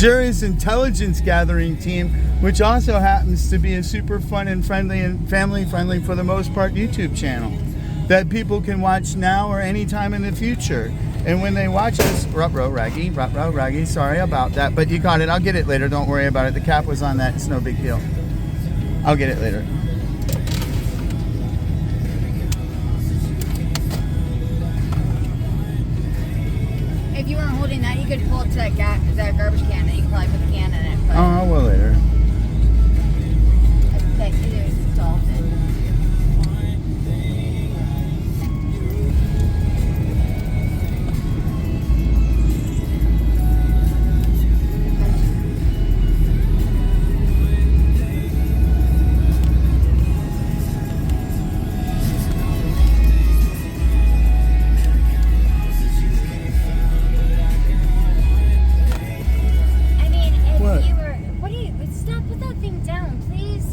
Jury's intelligence gathering team, which also happens to be a super fun and friendly and family friendly, for the most part, YouTube channel that people can watch now or anytime in the future. And when they watch us, raggy, sorry about that, but you got it. I'll get it later. Don't worry about it. The cap was on that. It's no big deal. I'll get it later. If you weren't holding that, you could pull it to that garbage can, and you could probably put the can in it. But Oh, I will later. I bet you there's a dolphin.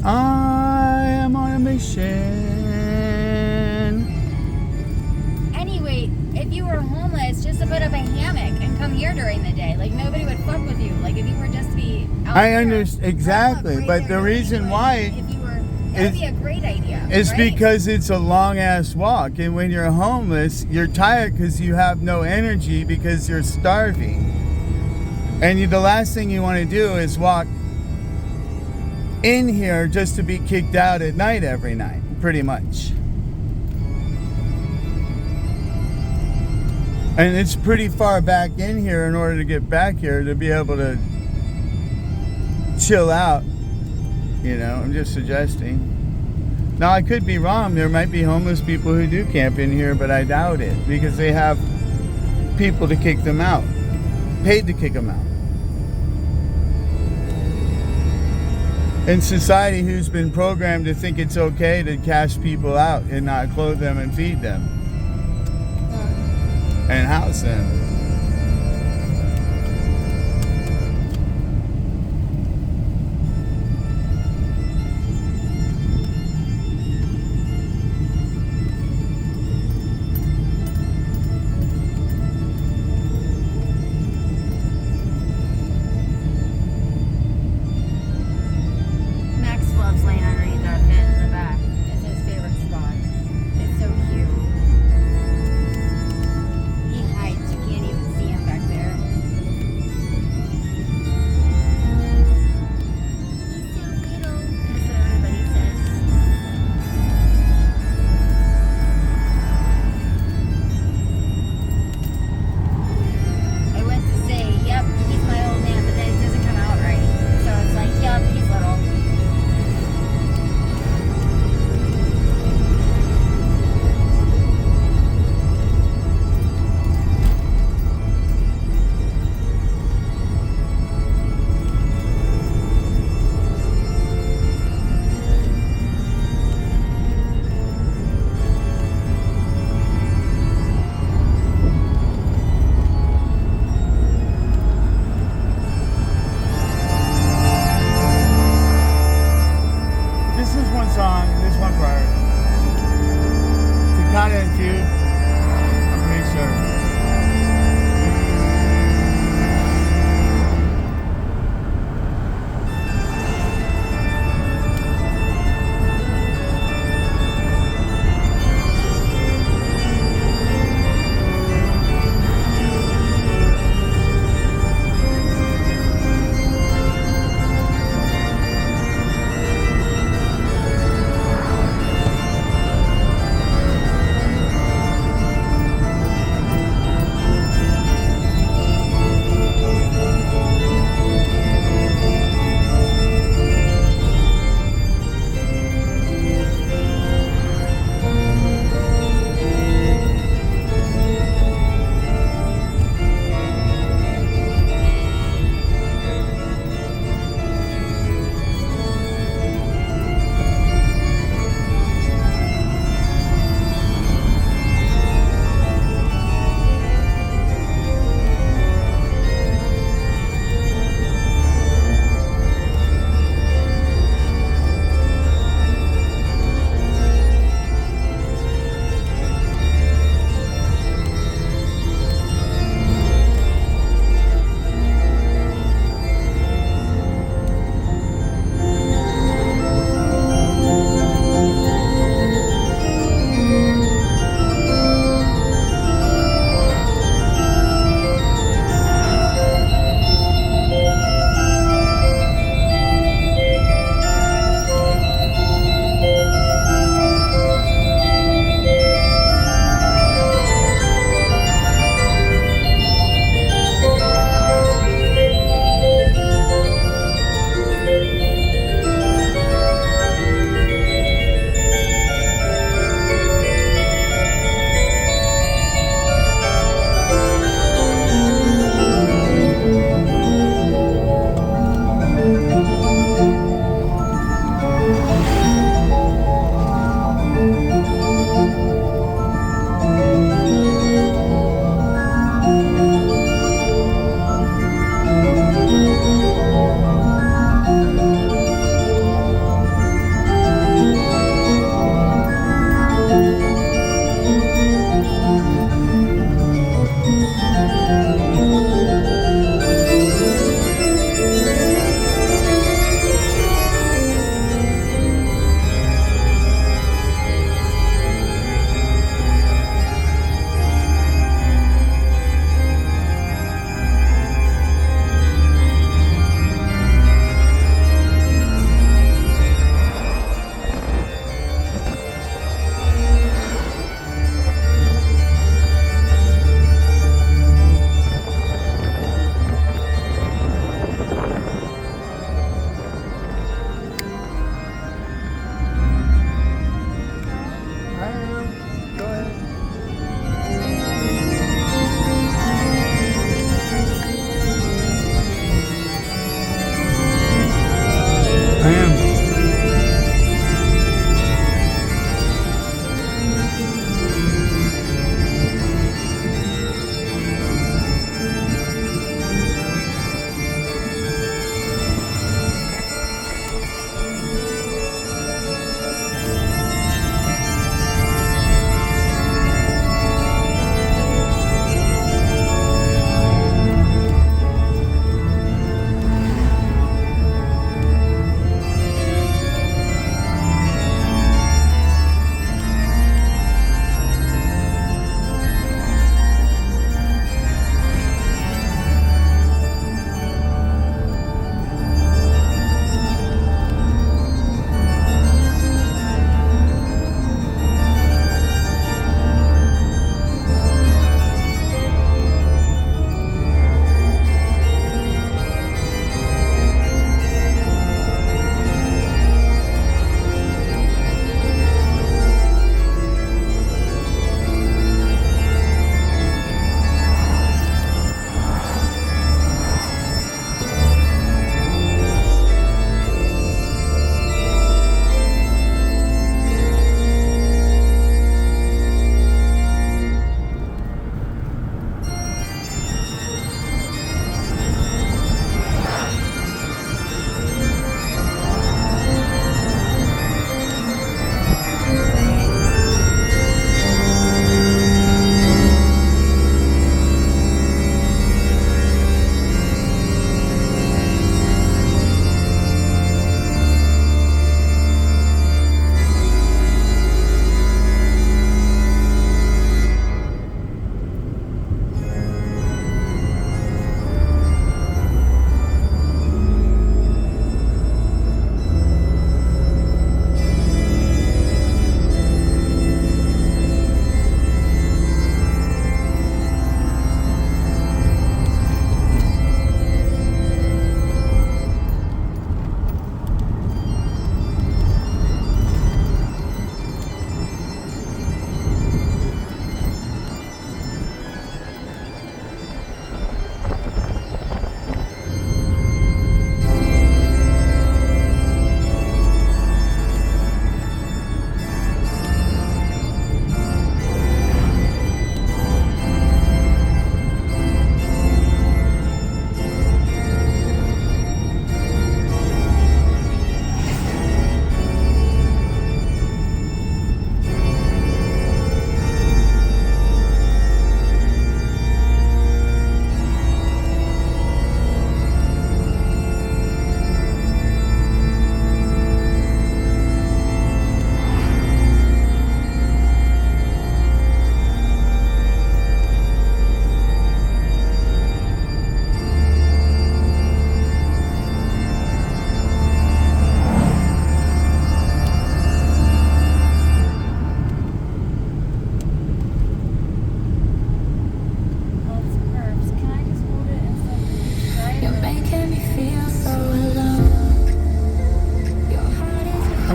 I am on a mission. Anyway, if you were homeless, just to put up a hammock and come here during the day. Like, nobody would fuck with you. Like, if you were just to be out I there, understand exactly, right but the reason why if you were, that would be a great idea. is right? because it's a long ass walk, and when you're homeless, you're tired because you have no energy because you're starving, and the last thing you want to do is walk in here just to be kicked out at night every night, pretty much. And it's pretty far back in here in order to get back here to be able to chill out. You know, I'm just suggesting. Now, I could be wrong. There might be homeless people who do camp in here, but I doubt it because they have people to kick them out, paid to kick them out. In society, who's been programmed to think it's okay to cash people out and not clothe them and feed them and house them. He hides. You can't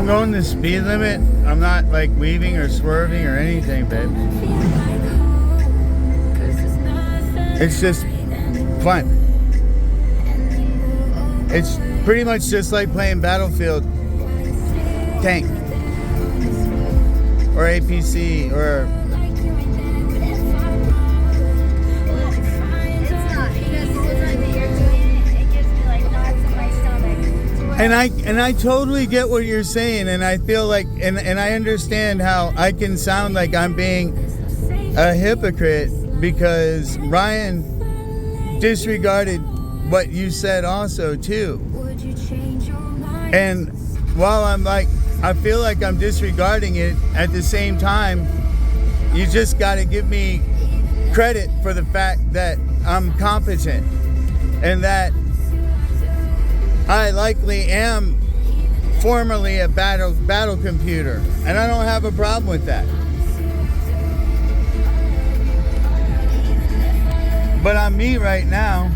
I'm going the speed limit. I'm not like weaving or swerving or anything, babe. It's just fun. It's pretty much just like playing Battlefield Tank or APC or. And I totally get what you're saying, and I feel like and I understand how I can sound like I'm being a hypocrite because Ryan disregarded what you said also too. And while I'm like I feel like I'm disregarding it, at the same time you just got to give me credit for the fact that I'm competent and that I likely am formerly a battle computer, and I don't have a problem with that. But I'm me right now.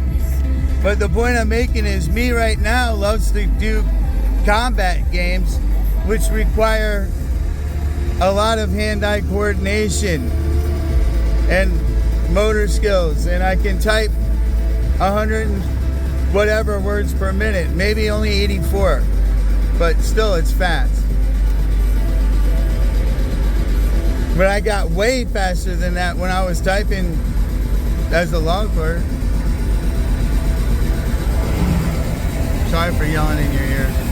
But the point I'm making is me right now loves to do combat games, which require a lot of hand-eye coordination and motor skills, and I can type 100 and whatever words per minute, maybe only 84, but still it's fast. But I got way faster than that when I was typing as a longboard. Sorry for yelling in your ear.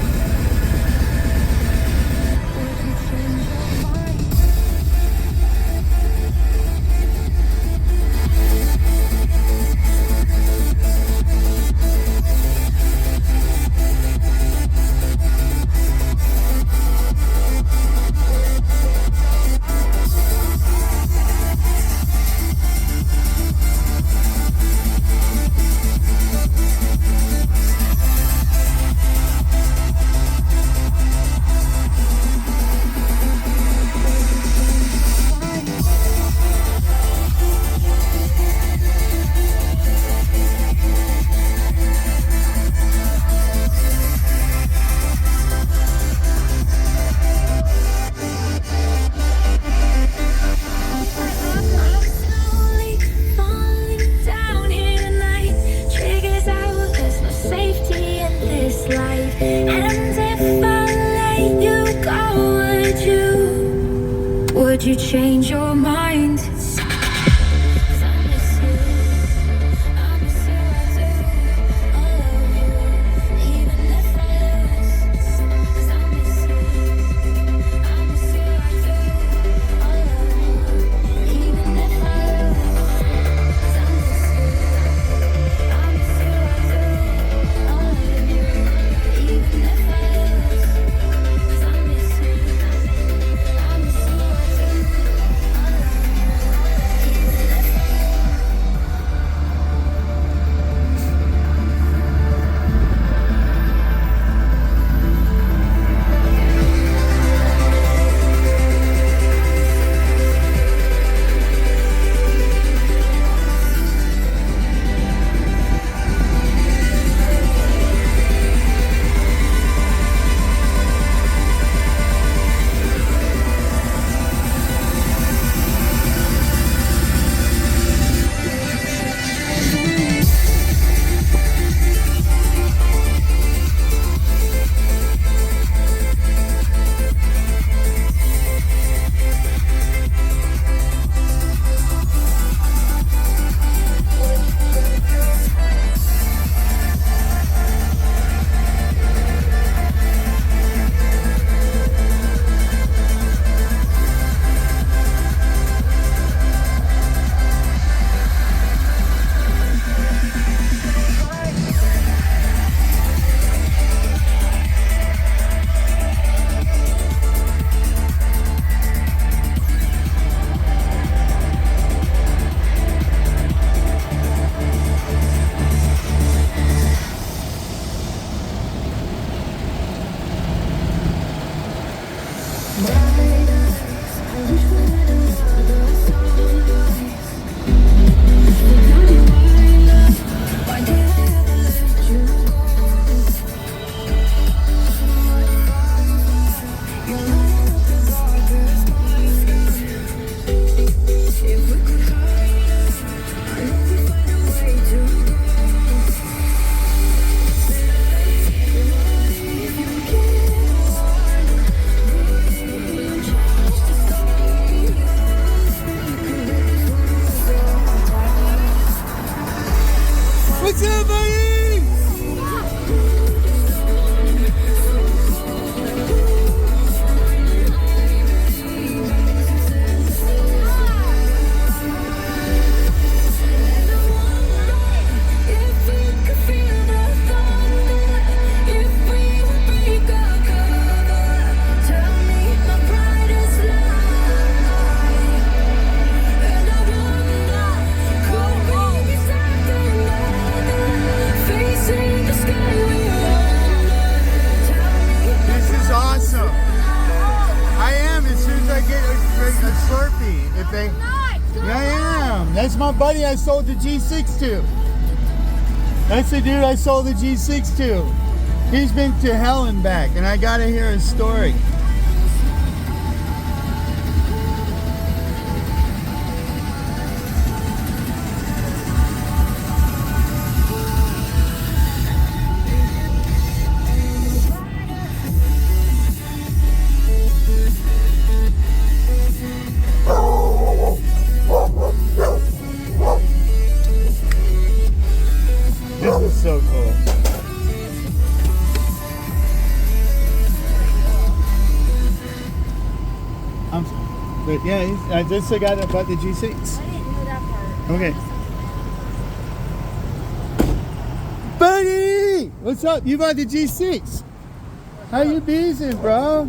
Would you change your mind? buddy! If we could feel the thunder, if we would break our cover, tell me my brightest light. And I wonder, could we be together, facing the sky we wonder? Tell me This is awesome. I am as soon as I get a Slurpee. If they, yeah, I am. That's my buddy I sold the G6 to. That's the dude I sold the G6 to. He's been to hell and back, and I gotta hear his story. This is so cool. But yeah, I just got about the G6. I didn't know that part. Okay. Buddy! What's up? You bought the G6. How you beezing, bro?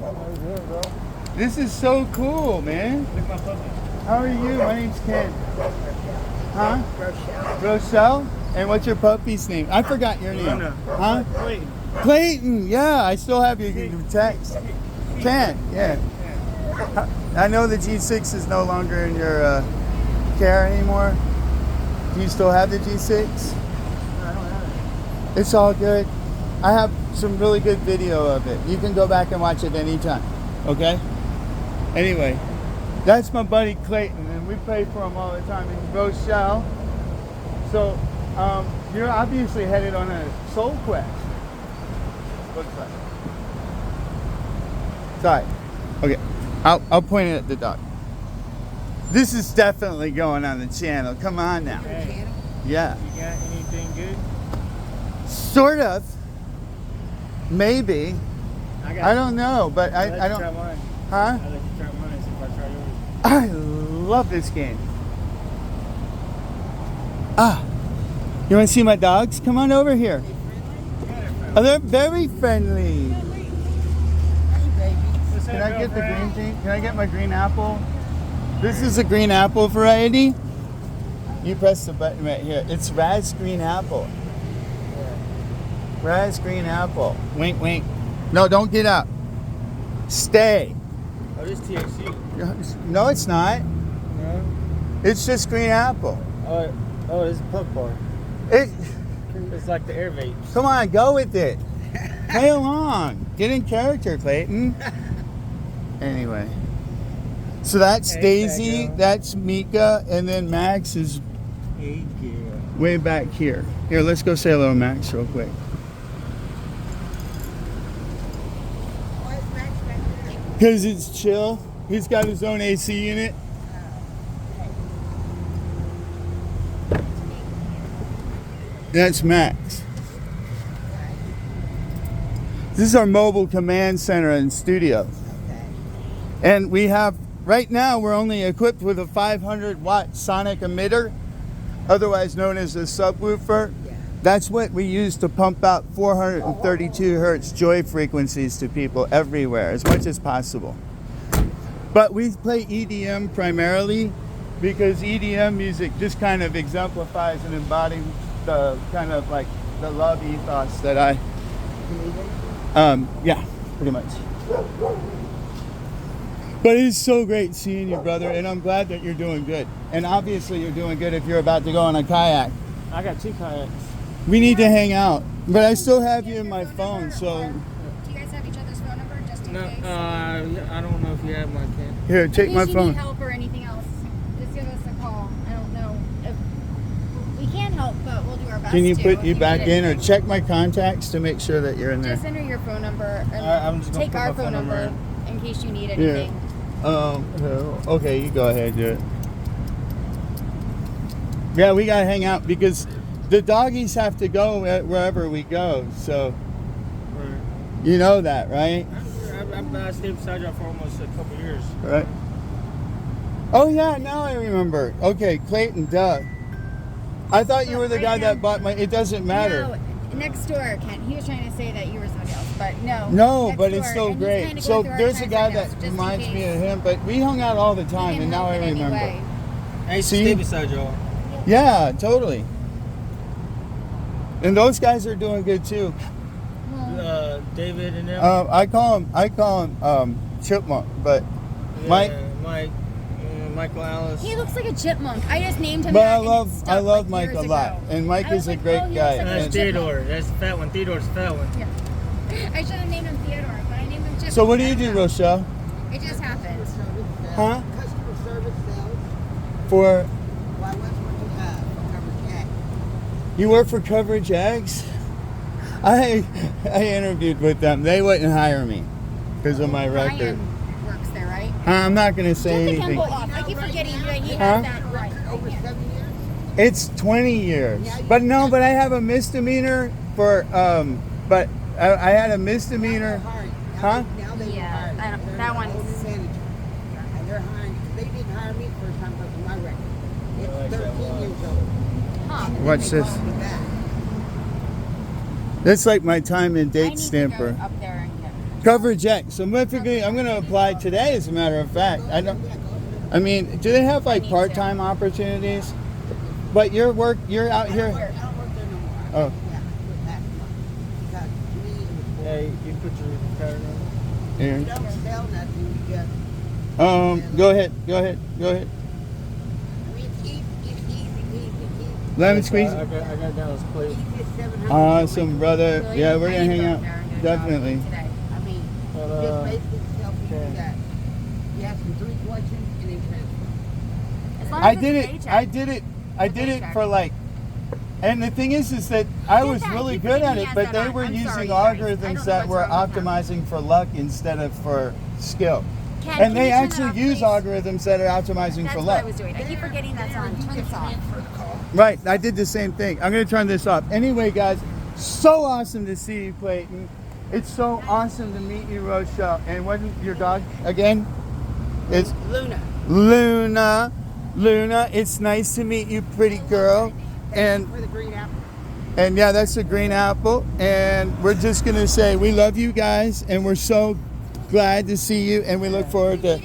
This is so cool, man. How are you? My name's Ken. Huh? Rochelle? And what's your puppy's name? I forgot your name. Huh? Clayton. Clayton, yeah, I still have your text. Ken, yeah. I know the G6 is no longer in your care anymore. Do you still have the G6? I don't have it. It's all good. I have some really good video of it. You can go back and watch it anytime. Okay? Anyway, that's my buddy Clayton, and we play for him all the time in Rochelle. So, you're obviously headed on a soul quest. Looks like. Sorry. Okay. I'll point it at the dog. This is definitely going on the channel. Come on now. Hey, Yeah. you got anything good? Sort of. Maybe. I don't know, but I Try don't. mine. Huh? I'll let you try mine and see if I try yours. I love this game. Ah. You want to see my dogs? Come on over here. Oh, they're very friendly. Can I get the green thing? Can I get my green apple? This is a green apple variety. You press the button right here. It's Raz Green Apple. Raz Green Apple. Wink, wink. No, don't get up. Stay. Oh, this THC. No, it's not. No. It's just green apple. Oh, this is Puff Bar. It's like the air vapes. Come on, go with it. Play along. Get in character, Clayton. Anyway. So that's Hey, Daisy, girl. that's Mika, and then Max is Hey, girl. way back here. Here, let's go say hello to Max real quick. Because it's chill. He's got his own AC unit. That's Max. This is our mobile command center and studio. And we have, right now, we're only equipped with a 500 watt sonic emitter, otherwise known as a subwoofer. That's what we use to pump out 432 hertz joy frequencies to people everywhere, as much as possible. But we play EDM primarily because EDM music just kind of exemplifies and embodies the kind of like the love ethos that I, yeah, pretty much. But it's so great seeing you, brother, and I'm glad that you're doing good. And obviously you're doing good if you're about to go on a kayak. I got 2 kayaks. We need to hang out, but I still have you in my phone, so Do you guys have each other's phone number just in No, case? I don't know if you have my pen. here, take In my case you need phone. help or anything else, just give us a call. I don't know if we can help, but we'll do our best. Can you to put if you need back in or anything. check my contacts to make sure that you're in Just there? enter your phone number and I'm just gonna take put our my phone phone number number in case you need anything. Okay, you go ahead, do it. Yeah, we gotta hang out because the doggies have to go wherever we go. So Right. you know that, right? I stayed beside y'all for almost a couple years. Right. Oh yeah, now I remember. Okay, Clayton, duh. I thought you were the guy that bought my. It doesn't matter. No, next door, Ken. He was trying to say that you were somebody else, but no. No, next but it's door, still and he's great. kinda So going through our there's a guy tracks right that now, so just in reminds me case of him, but we hung out all the he time, can and now help I in any remember. way. I used to See? stay beside y'all. Yeah, totally. And those guys are doing good too. David and them. I call him Chipmunk, but Yeah, Mike. Michael Alice. He looks like a chipmunk. I just named him But that. I and it love stuck, Mike like, a years lot, ago. and Mike I was is a like, great oh, he guy. looks like a That's And- Theodore. That's the fat one. Theodore's the fat one. Yeah. I should have named him Theodore, but I named him Chipmunk. so what do I you don't do, know. Rochelle? It just happened. Huh? Customer service sales. For Why, what's what you have? Coverage Jack. you work for Coverage Eggs? I interviewed with them. They wouldn't hire me because of my record. Ryan works there, right? I'm not going to say Get the anything. Kemble off. I keep forgetting that he Huh? has that right. Over 7 years? It's 20 years. But no, but I have a misdemeanor for but I had a misdemeanor. Huh? Now they Yeah, I don't- that one's- manager. And they're hiring. They didn't hire me the first time because of my record. It's 13 years old. Huh. Watch They this. called me back. That's like my time and I date need stamper. to go up there and get Coverage X. So I'm going to apply today, as a matter of fact. I mean, do they have like need to. part-time opportunities? But you're out I here. don't work there no more. Oh. Yeah, quit last month. Because to me, it was Yeah, you put your card in. Here. you don't sell nothing. You just, Go ahead. I mean, it's easy. Lemon squeeze. I got down this plate. Easy as 700 Awesome, brother. Really? Yeah, we're I gonna need to hang go out. up there and get a job Definitely. today. I mean, But, just basically tell people okay. that you ask them 3 questions and then transfer. As long I as did it's it. paycheck. I did it for like. And the thing is that I did was that. really You good put at me it, as but that they on. were I'm using sorry, you guys. I algorithms don't that know were what's wrong with optimizing for luck instead of for skill. Ken, And can they you turn actually that off, use please? algorithms that are optimizing That's for what luck. I was doing. I keep forgetting that's on. Turn this off. Right, I did the same thing. I'm going to turn this off. Anyway, guys, so awesome to see you, Clayton. It's so awesome to meet you, Rochelle. And what's your dog again? It's Luna. Luna. Luna, it's nice to meet you, pretty girl. And For the green apple. yeah, that's the green apple. And we're just going to say we love you guys. And we're so glad to see you. And we look forward to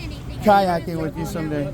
kayaking with you someday.